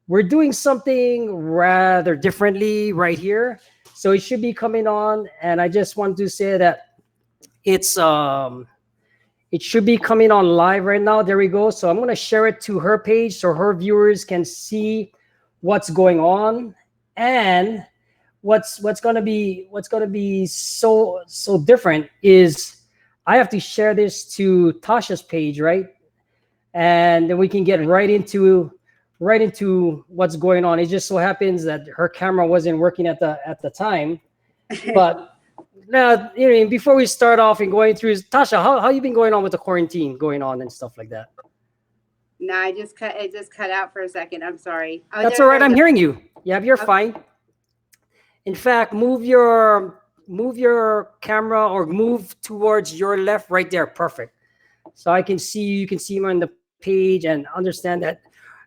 we're doing something rather differently right here. So it should be coming on, and I just want to say that it's it should be coming on live right now. There we go. So I'm gonna share it to her page so her viewers can see what's going on. And what's gonna be so different is I have to share this to Tasha's page, right? And then we can get right into what's going on. It just so happens that her camera wasn't working at the time. But now, before we start off and going through, Tasha, how you been going on with the quarantine going on and stuff like that? No, it just cut out for a second. I'm sorry. Oh, That's all right. there we I'm go. hearing you. Yeah, you're Okay, fine. In fact, move your camera or move towards your left right there. Perfect. So I can see you. You can see me on the page and understand that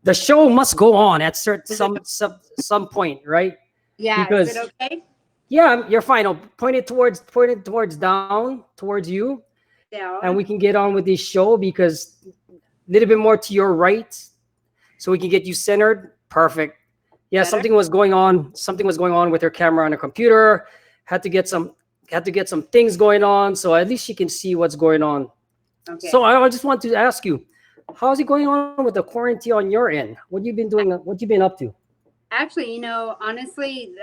the show must go on at certain is it? some point, right? Yeah, is it Because okay? yeah, you're fine. I'll point it towards down towards you, and we Down. can get on with this show because a little bit more to your right, so we can get you centered. Perfect. Yeah, Better. something was going on. Something was going on with her camera on her computer. Had to get some had to get some things going on, so at least she can see what's going on. So Okay. I just want to ask you, how's it going on with the quarantine on your end? What you been doing? What you been up to? Actually, honestly,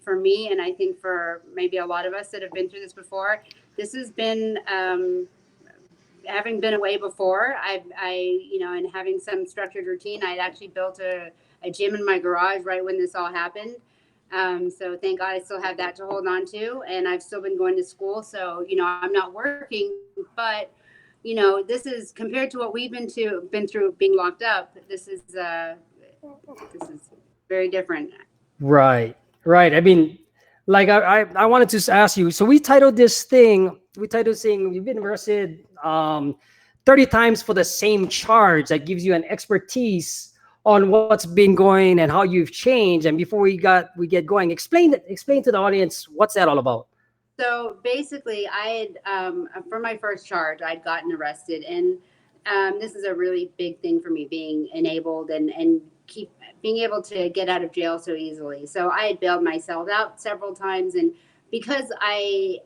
for me, and I think for maybe a lot of us that have been through this before, this has been having been away before. And having some structured routine. I'd actually built a gym in my garage right when this all happened. So thank God I still have that to hold on to, and I've still been going to school. So I'm not working, but this is compared to what we've been through being locked up. This is very different. Right, right. I mean, like I wanted to ask you. So we titled this thing. We titled saying you've been arrested 30 times for the same charge. That gives you an expertise on what's been going and how you've changed. And before we get going, explain to the audience what's that all about. So basically, I had for my first charge, I'd gotten arrested, and this is a really big thing for me, being enabled and keep being able to get out of jail so easily. So I had bailed myself out several times, and because I,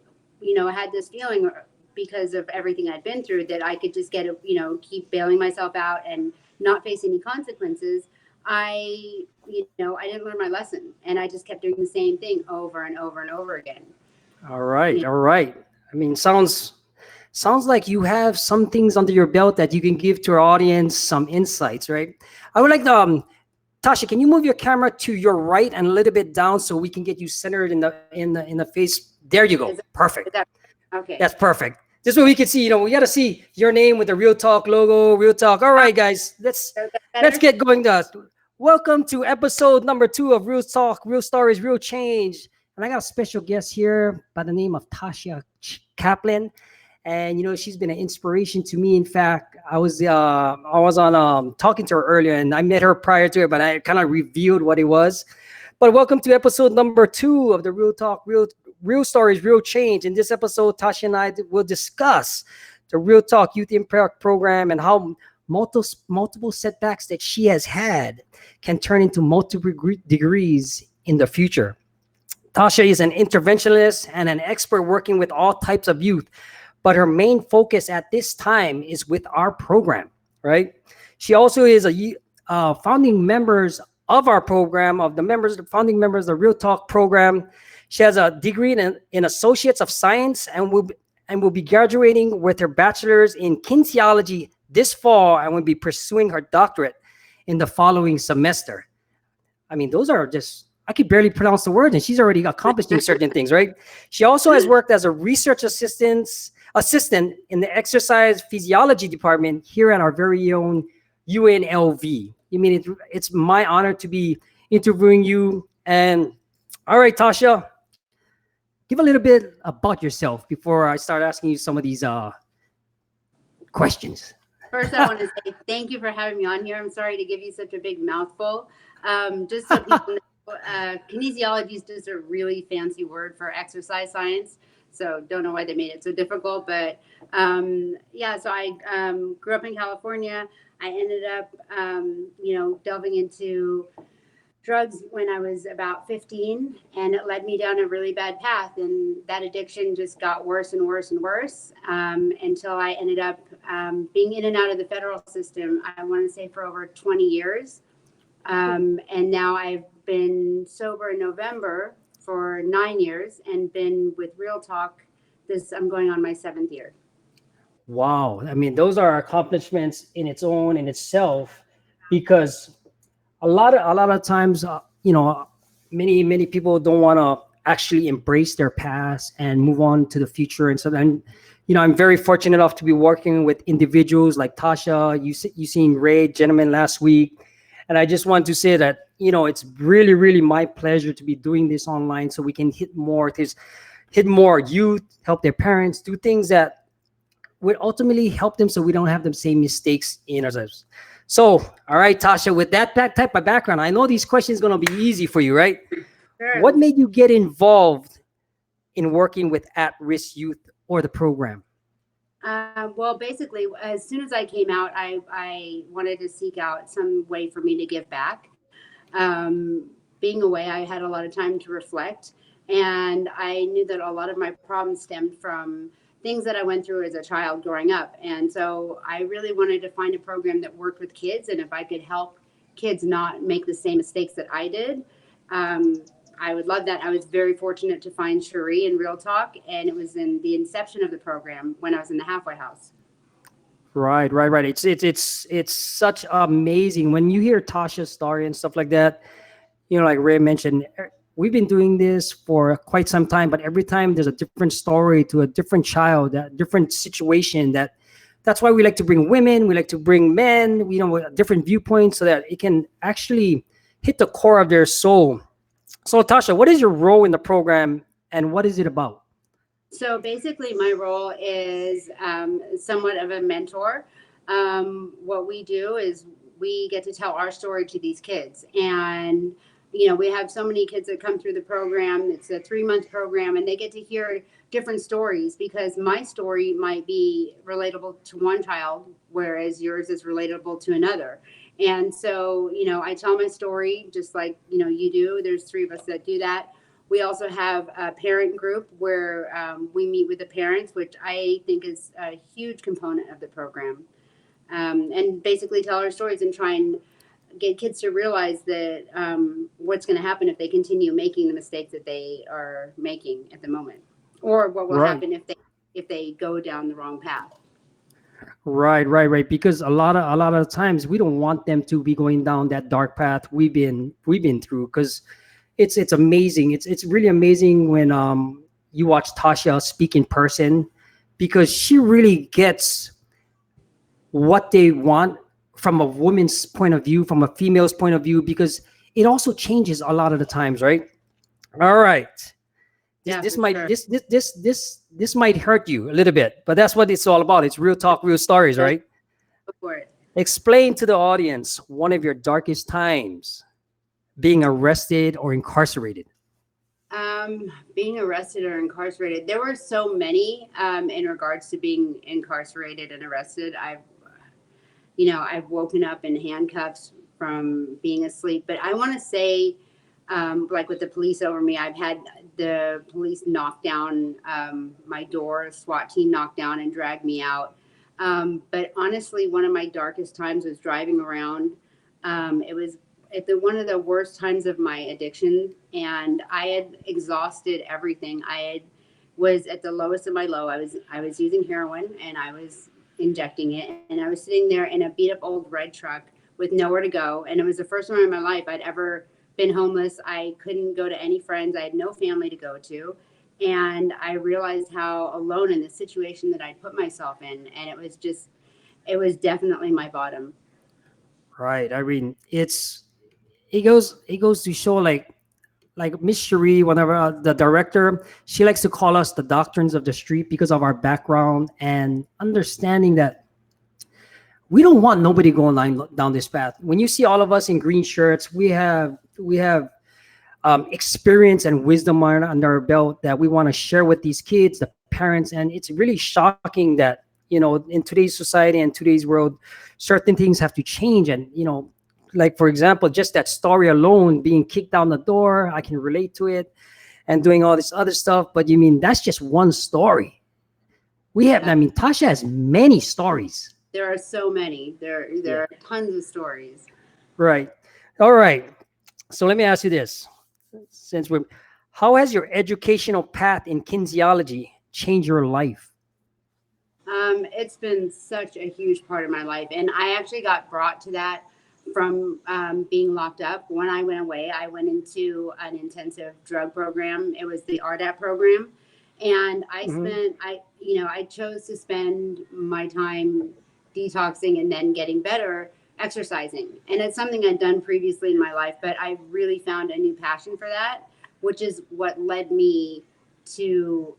had this feeling because of everything I'd been through that I could just keep bailing myself out and not face any consequences. I didn't learn my lesson, and I just kept doing the same thing over and over and over again. All right, all right. I mean, sounds like you have some things under your belt that you can give to our audience some insights, right? I would like to, Tasha, can you move your camera to your right and a little bit down so we can get you centered in the face? There you go. Is Perfect. that okay? That's perfect. This way we can see. We got to see your name with the Real Talk logo. Real Talk. All right, guys. Let's Is that let's better? get going. Welcome to episode number 2 of Real Talk, Real Stories, Real Change. And I got a special guest here by the name of Tashia Kaplan. And she's been an inspiration to me. In fact, I was on talking to her earlier, and I met her prior to it, but I kind of revealed what it was. But welcome to episode number 2 of the Real Talk, Real Stories, Real Change. In this episode, Tasha and I will discuss the Real Talk Youth Impact Program and how multiple setbacks that she has had can turn into multiple degrees in the future. Tasha is an interventionist and an expert working with all types of youth, but her main focus at this time is with our program, right? She also is founding members of our program, the founding members of the Real Talk program. She has a degree in Associates of Science and will be graduating with her bachelor's in kinesiology this fall and will be pursuing her doctorate in the following semester. I mean, those are just, I could barely pronounce the word, and she's already accomplishing certain things, right? She also has worked as a research assistant in the exercise physiology department here at our very own UNLV. I mean, it's my honor to be interviewing you. And all right, Tasha, give a little bit about yourself before I start asking you some of these questions. First, I want to say thank you for having me on here. I'm sorry to give you such a big mouthful. Just so people know, kinesiology is just a really fancy word for exercise science. So don't know why they made it so difficult. But yeah, so I grew up in California. I ended up, delving into drugs when I was about 15, and it led me down a really bad path. And that addiction just got worse and worse and worse until I ended up being in and out of the federal system, I want to say for over 20 years. And now I've been sober in November for 9 years and been with Real Talk. I'm going on my seventh year. Wow. I mean, those are accomplishments in its own in itself, because a lot of times, many people don't want to actually embrace their past and move on to the future and stuff. And I'm very fortunate enough to be working with individuals like Tasha. You seen Ray, gentleman, last week, and I just want to say that it's really, really my pleasure to be doing this online, so we can hit more youth, help their parents, do things that would ultimately help them, so we don't have the same mistakes in ourselves. So, all right, Tasha, with that type of background, I know these questions going to be easy for you, right? Sure. What made you get involved in working with at-risk youth or the program? Well, basically, as soon as I came out, I wanted to seek out some way for me to give back. Being away, I had a lot of time to reflect, and I knew that a lot of my problems stemmed from things that I went through as a child growing up. And so I really wanted to find a program that worked with kids, and if I could help kids not make the same mistakes that I did, um, I would love that. I was very fortunate to find Cherie in Real Talk, and it was in the inception of the program when I was in the halfway house. Right, right, right. It's such amazing when you hear Tasha's story and stuff like that. Like Ray mentioned, we've been doing this for quite some time, but every time there's a different story to a different child, a different situation. That's why we like to bring women, we like to bring men, with different viewpoints, so that it can actually hit the core of their soul. So, Tasha, what is your role in the program, and what is it about? So basically, my role is somewhat of a mentor. What we do is we get to tell our story to these kids. And, we have so many kids that come through the program. It's a 3-month program, and they get to hear different stories, because my story might be relatable to one child, whereas yours is relatable to another. And so, I tell my story just like, you do. There's 3 of us that do that. We also have a parent group where we meet with the parents, which I think is a huge component of the program, and basically tell our stories and try and get kids to realize that what's going to happen if they continue making the mistakes that they are making at the moment, or what will Right. happen if they go down the wrong path. Right, right, right. Because a lot of times we don't want them to be going down that dark path we've been through. Because it's amazing. It's really amazing when you watch Tasha speak in person, because she really gets what they want from a woman's point of view, from a female's point of view, because it also changes a lot of the times, right? All right. This Yeah, this for might sure. this might hurt you a little bit, but that's what it's all about. It's real talk, real stories, That's right? for it. Explain to the audience one of your darkest times, being arrested or incarcerated. Being arrested or incarcerated, there were so many in regards to being incarcerated and arrested. I've woken up in handcuffs from being asleep. But I want to say, like with the police over me, I've had the police knock down my door, SWAT team knocked down and dragged me out. But honestly, one of my darkest times was driving around. It was at one of the worst times of my addiction, and I had exhausted everything. Was at the lowest of my low. I was using heroin, and I was injecting it, and I was sitting there in a beat up old red truck with nowhere to go. And it was the first time in my life I'd ever been homeless. I couldn't go to any friends. I had no family to go to. And I realized how alone in the situation that I'd put myself in. And it was definitely my bottom. Right. I mean, it goes to show, like Miss Cherie, whenever the director, she likes to call us the doctrines of the street, because of our background and understanding that we don't want nobody going down this path. When you see all of us in green shirts, we have experience and wisdom under our belt that we want to share with these kids, the parents. And it's really shocking that, in today's society and today's world, certain things have to change. And, like, for example, just that story alone, being kicked down the door, I can relate to it, and doing all this other stuff. But you mean that's just one story. Yeah, Tasha has many stories. there are so many. There Yeah. are tons of stories. Right. All right. So let me ask you this. Since we're, how has your educational path in kinesiology changed your life? It's been such a huge part of my life, and I actually got brought to that from being locked up. When I went away, I went into an intensive drug program. It was the RDAP program, and Hmm. I chose to spend my time detoxing and then getting better exercising. And it's something I'd done previously in my life, but I really found a new passion for that, which is what led me to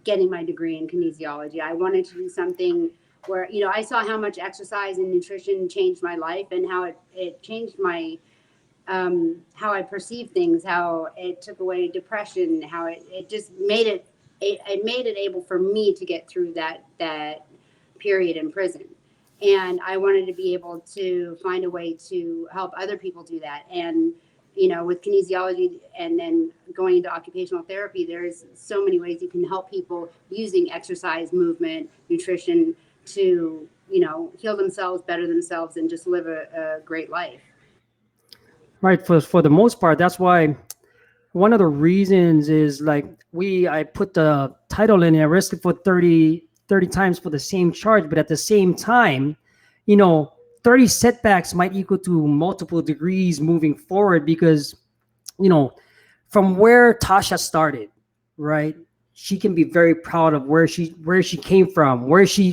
getting my degree in kinesiology. I wanted to do something where, I saw how much exercise and nutrition changed my life, and how it changed my how I perceive things, how it took away depression, how it just it made it able for me to get through that period in prison. And I wanted to be able to find a way to help other people do that. And with kinesiology and then going into occupational therapy, there's so many ways you can help people using exercise, movement, nutrition to heal themselves, better themselves, and just live a great life. Right. For the most part, that's why one of the reasons is like I put the title in, arrested for 30 times for the same charge, but at the same time, you know 30 setbacks might equal to multiple degrees moving forward, because you know from where Tasha started, right? She can be very proud of where she came from, where she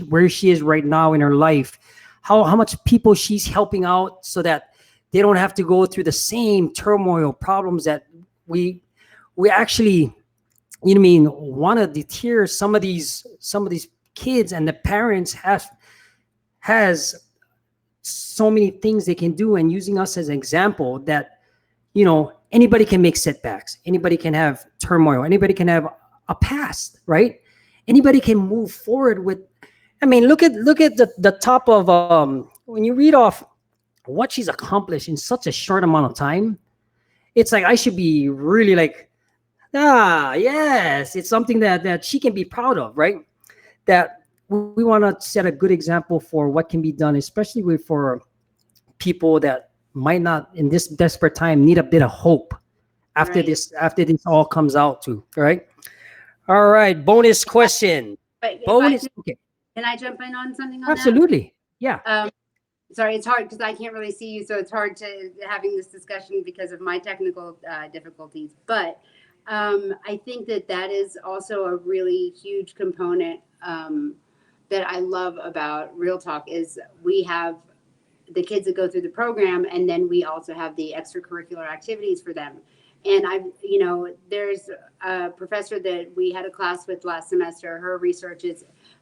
is right now in her life, how much people she's helping out, so that they don't have to go through the same turmoil problems that we we actually, want to deter some of these kids. And the parents has so many things they can do, and using us as an example that anybody can make setbacks, anybody can have turmoil, anybody can have a past, right? Anybody can move forward with. I mean, look at the top of, when you read off what she's accomplished in such a short amount of time. It's like I should be really like, yes, it's something that she can be proud of, right? That we want to set a good example for what can be done, especially for people that might not in this desperate time need a bit of hope Right. after this all comes out too, right? All right, bonus question. But if I Bonus, okay, can I jump in on something on that? absolutely, yeah. Um, Sorry, it's hard because I can't really see you, so it's hard to having this discussion because of my technical difficulties. But I think that is also a really huge component that I love about Real Talk is we have the kids that go through the program, and then we also have the extracurricular activities for them. And there's a professor that we had a class with last semester. Her research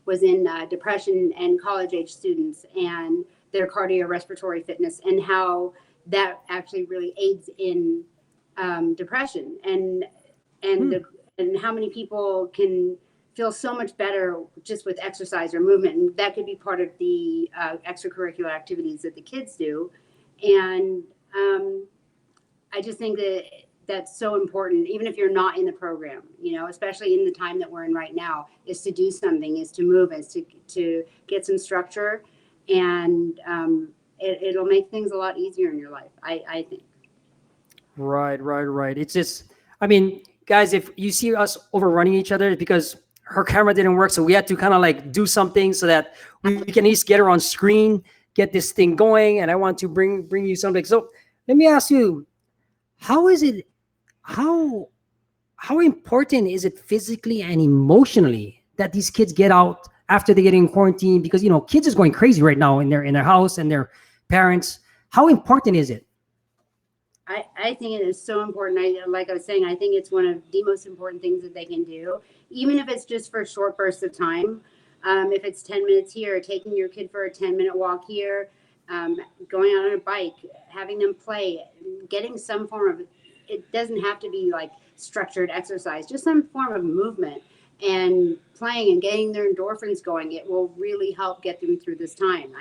was in depression and college age students and their cardiorespiratory fitness, and how that actually really aids in depression, and Hmm. the and how many people can feel so much better just with exercise or movement. And that could be part of the extracurricular activities that the kids do. And I just think that that's so important, even if you're not in the program, especially in the time that we're in right now, is to do something, is to move, is to get some structure. And it'll make things a lot easier in your life, I think. Right, right, right. It's just, I mean, guys, if you see us overrunning each other, it's because her camera didn't work, so we had to kind of like do something so that we can at least get her on screen, get this thing going. And I want to bring you something. So let me ask you, how is it? How how important is it physically and emotionally that these kids get out after they get in quarantine? Because kids is going crazy right now in their house and their parents. How important is it? I think it is so important. Like I was saying, I think it's one of the most important things that they can do, even if it's just for short bursts of time. If it's 10 minutes here, taking your kid for a 10-minute walk here, going out on a bike, having them play, getting some form of it doesn't have to be like structured exercise, just some form of movement and playing and getting their endorphins going. It will really help get them through this time.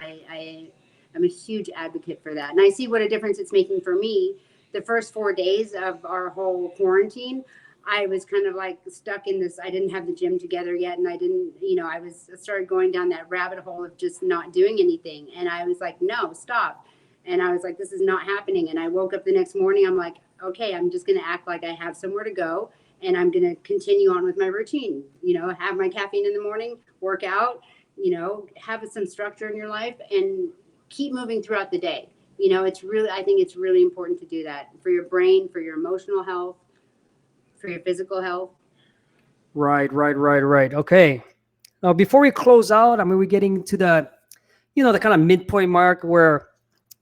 I'm a huge advocate for that. And I see what a difference it's making for me. The first 4 days of our whole quarantine, I was kind of like stuck in this. I didn't have the gym together yet. And I didn't, I started going down that rabbit hole of just not doing anything. And I was like, no, stop. And I was like, this is not happening. And I woke up the next morning. I'm like, okay, I'm just going to act like I have somewhere to go. And I'm going to continue on with my routine, have my caffeine in the morning, work out, have some structure in your life and keep moving throughout the day. I think it's really important to do that for your brain, for your emotional health, for your physical health. Right, right, right, right. Okay. Now, before we close out, I mean, we're getting to the kind of midpoint mark where,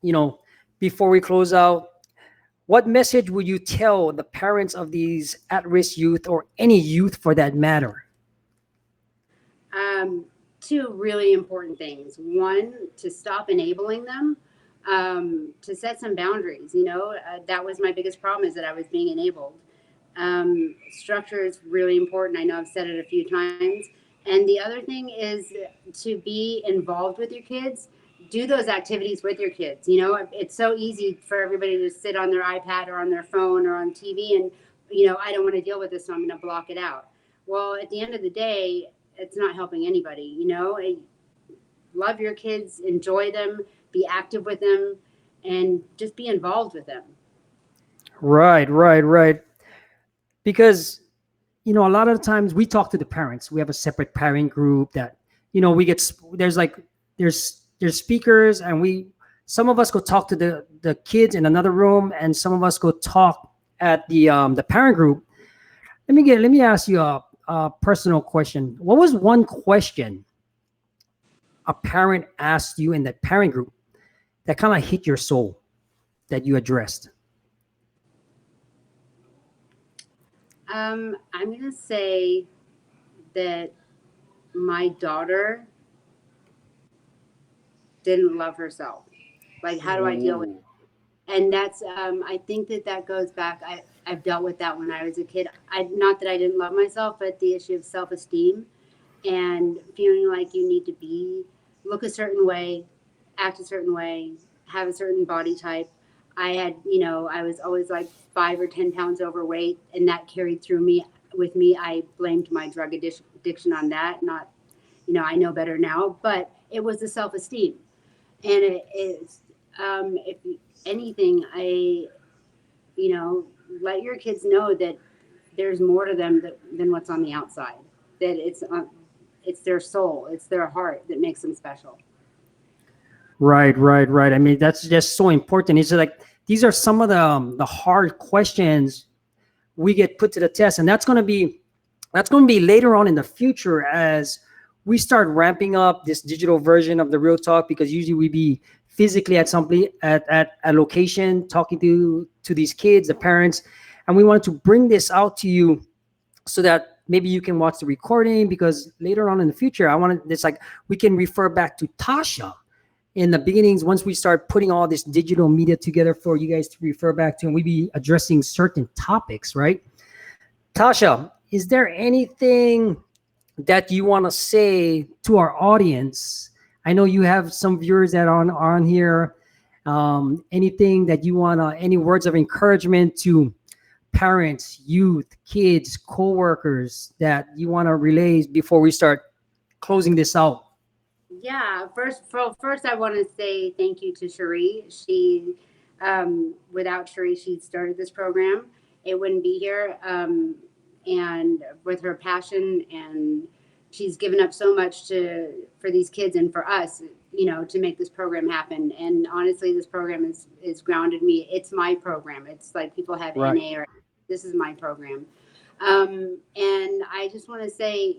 you know, before we close out, what message would you tell the parents of these at-risk youth or any youth for that matter? Two really important things. One, to stop enabling them, to set some boundaries. That was my biggest problem, is that I was being enabled. Structure is really important. I know I've said it a few times. And the other thing is to be involved with your kids. Do those activities with your kids. It's so easy for everybody to sit on their iPad or on their phone or on TV and, I don't want to deal with this, so I'm going to block it out. Well, at the end of the day, it's not helping anybody. Love your kids, enjoy them, be active with them, and just be involved with them. Right, right, right. Because a lot of times we talk to the parents. We have a separate parent group that we get. There's speakers, and some of us go talk to the kids in another room, and some of us go talk at the parent group. Let me ask you a personal question. What was one question a parent asked you in that parent group that kind of hit your soul that you addressed? I'm going to say that my daughter didn't love herself. Like, how do I deal with it? And that's, I think that goes back. I've dealt with that when I was a kid. Not that I didn't love myself, but the issue of self-esteem and feeling like you need to look a certain way, act a certain way, have a certain body type. I was always like 5 or 10 pounds overweight, and that carried through me. With me, I blamed my drug addiction on that. Not, I know better now, but it was the self-esteem. And it is, if anything, let your kids know that there's more to them than what's on the outside, that it's their soul, it's their heart that makes them special. Right, right, right. I mean, that's just so important. It's like these are some of the hard questions we get put to the test, and that's going to be later on in the future as we start ramping up this digital version of the Real Talk, because usually we be physically at a location talking to these kids, the parents, and we wanted to bring this out to you so that maybe you can watch the recording, because later on in the future, I wanted this, like, we can refer back to Tasha in the beginnings once we start putting all this digital media together for you guys to refer back to, and we be addressing certain topics, right? Tasha, is there anything that you want to say to our audience? I know you have some viewers that are on here. Anything that you want to, any words of encouragement to parents, youth, kids, co-workers that you want to relay before we start closing this out? Yeah, first I want to say thank you to Cheries. Without Cheries, she started this program. It wouldn't be here. And with her passion, and she's given up so much for these kids and for us, to make this program happen. And honestly, this program is grounded me. It's my program. It's like people have Right. NA, or this is my program. And I just want to say,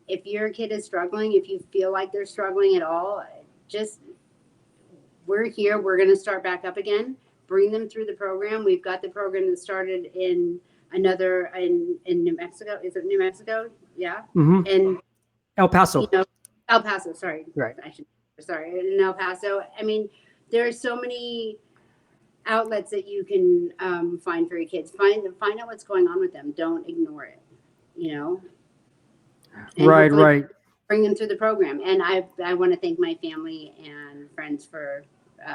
if your kid is struggling, if you feel like they're struggling at all, we're here. We're going to start back up again. Bring them through the program. We've got the program that started in New Mexico. Is it New Mexico? Yeah. Mm-hmm. And El Paso. El Paso. Sorry. Right. In El Paso. I mean, there are so many outlets that you can find for your kids. Find out what's going on with them. Don't ignore it. You know, and Right, hopefully right, bring them through the program. And I want to thank my family and friends for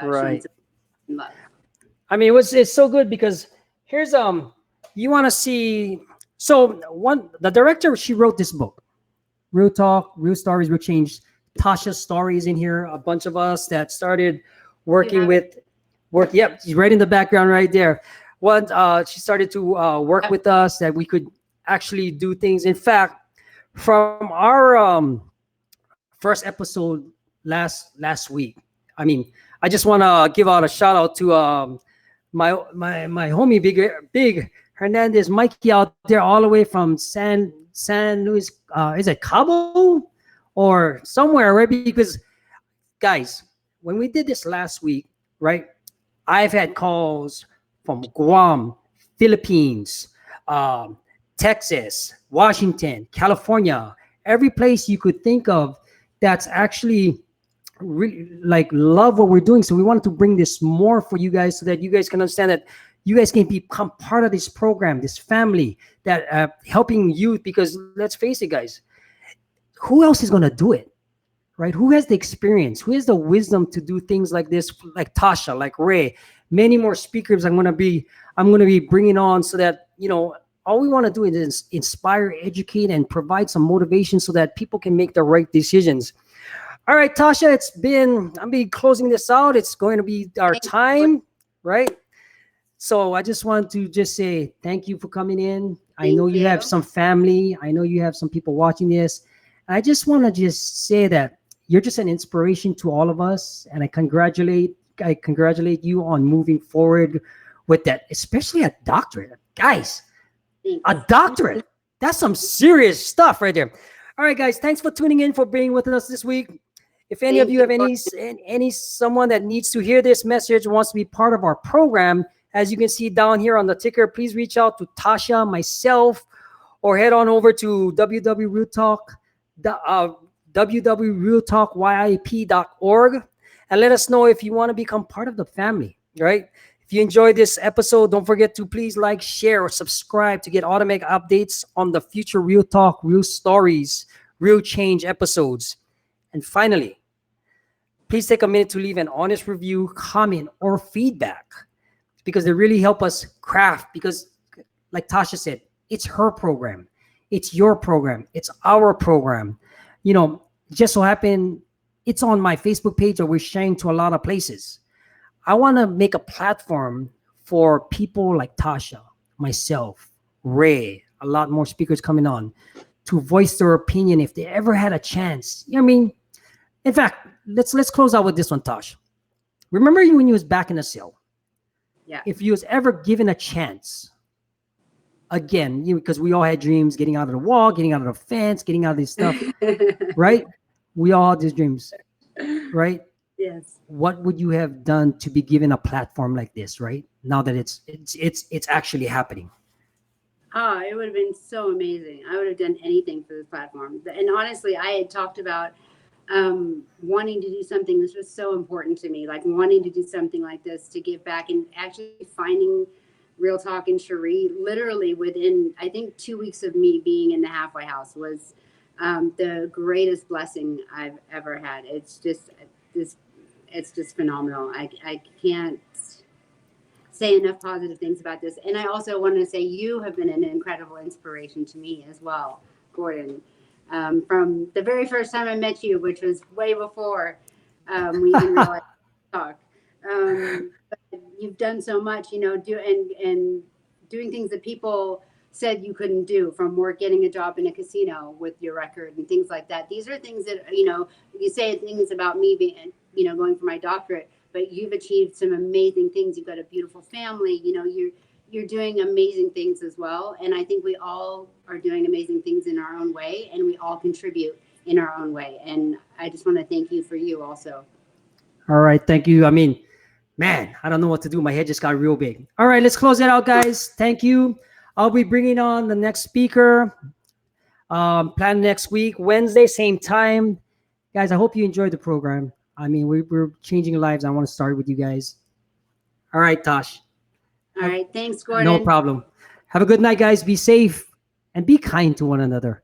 showing right. some love. I mean, it's so good because here's you want to see. So one, the director, she wrote this book, Real Talk, Real Stories, Real Change. Tasha's stories in here. A bunch of us that started You working have it. with work. Yep, she's right in the background right there. One, she started to work with us that we could actually do things. In fact, from our first episode last week. I mean, I just want to give out a shout out to my homie Big Hernandez Mikey out there all the way from San Luis. Is it Cabo or somewhere? Right, because guys, when we did this last week, right? I've had calls from Guam, Philippines, um, Texas, Washington, California, every place you could think of that's actually really like love what we're doing. So we wanted to bring this more for you guys so that you guys can understand that you guys can become part of this program, this family that helping youth. Because let's face it, guys, who else is gonna do it? Right? Who has the experience? Who has the wisdom to do things like this? Like Tasha, like Ray, many more speakers. I'm gonna be bringing on so that all we want to do is inspire, educate, and provide some motivation so that people can make the right decisions. All right, Tasha, I'm be closing this out. It's going to be our Thank you. time, right? So I just want to just say thank you for coming in. I know Thank you have you. some family. I know you have some people watching this. I just want to just say that you're just an inspiration to all of us, and I congratulate you on moving forward with that, especially a doctorate, guys. A Thanks. doctorate. That's some serious stuff right there. All right, guys. Thanks for tuning in for being with us this week. If any of Thank you you. have any someone that needs to hear this message wants to be part of our program, as you can see down here on the ticker, please reach out to Tasha, myself, or head on over to www.realtalkyip.org and let us know if you want to become part of the family, right? If you enjoyed this episode, don't forget to please like, share, or subscribe to get automatic updates on the future Real Talk, Real Stories, Real Change episodes. And finally, please take a minute to leave an honest review, comment, or feedback because they really help us craft. Because, like Tasha said, it's her program, it's your program, it's our program. Just so happen it's on my Facebook page, or we're sharing to a lot of places. I want to make a platform for people like Tasha, myself, Ray, a lot more speakers coming on to voice their opinion if they ever had a chance. I mean, in fact, let's close out with this one, Tosh. Remember you when you was back in the cell? Yeah. If you was ever given a chance again, because we all had dreams, getting out of the wall, getting out of the fence, getting out of this stuff, right? We all had these dreams, right? Yes. What would you have done to be given a platform like this, right? Now that it's actually happening. Oh, it would have been so amazing. I would have done anything for this platform. And honestly, I had talked about wanting to do something. This was so important to me, like wanting to do something like this to give back, and actually finding Real Talk in Cherie literally within, I think, 2 weeks of me being in the halfway house was the greatest blessing I've ever had. This, it's just phenomenal. I can't say enough positive things about this. And I also want to say you have been an incredible inspiration to me as well, Gordon. From the very first time I met you, which was way before we even realized to talk. But you've done so much, and doing things that people said you couldn't do, from work, getting a job in a casino with your record and things like that. These are things that, you say things about me being, going for my doctorate, but you've achieved some amazing things. You've got a beautiful family. You're doing amazing things as well. And I think we all are doing amazing things in our own way, and we all contribute in our own way. And I just want to thank you for you also. All right, thank you. I mean, man, I don't know what to do. My head just got real big. All right, let's close it out, guys. Thank you. I'll be bringing on the next speaker. Plan next week, Wednesday, same time. Guys, I hope you enjoyed the program. I mean, we're changing lives. I want to start with you guys. All right, Tosh. All Have, right. Thanks, no Gordon. problem. Have a good night, guys. Be safe and be kind to one another.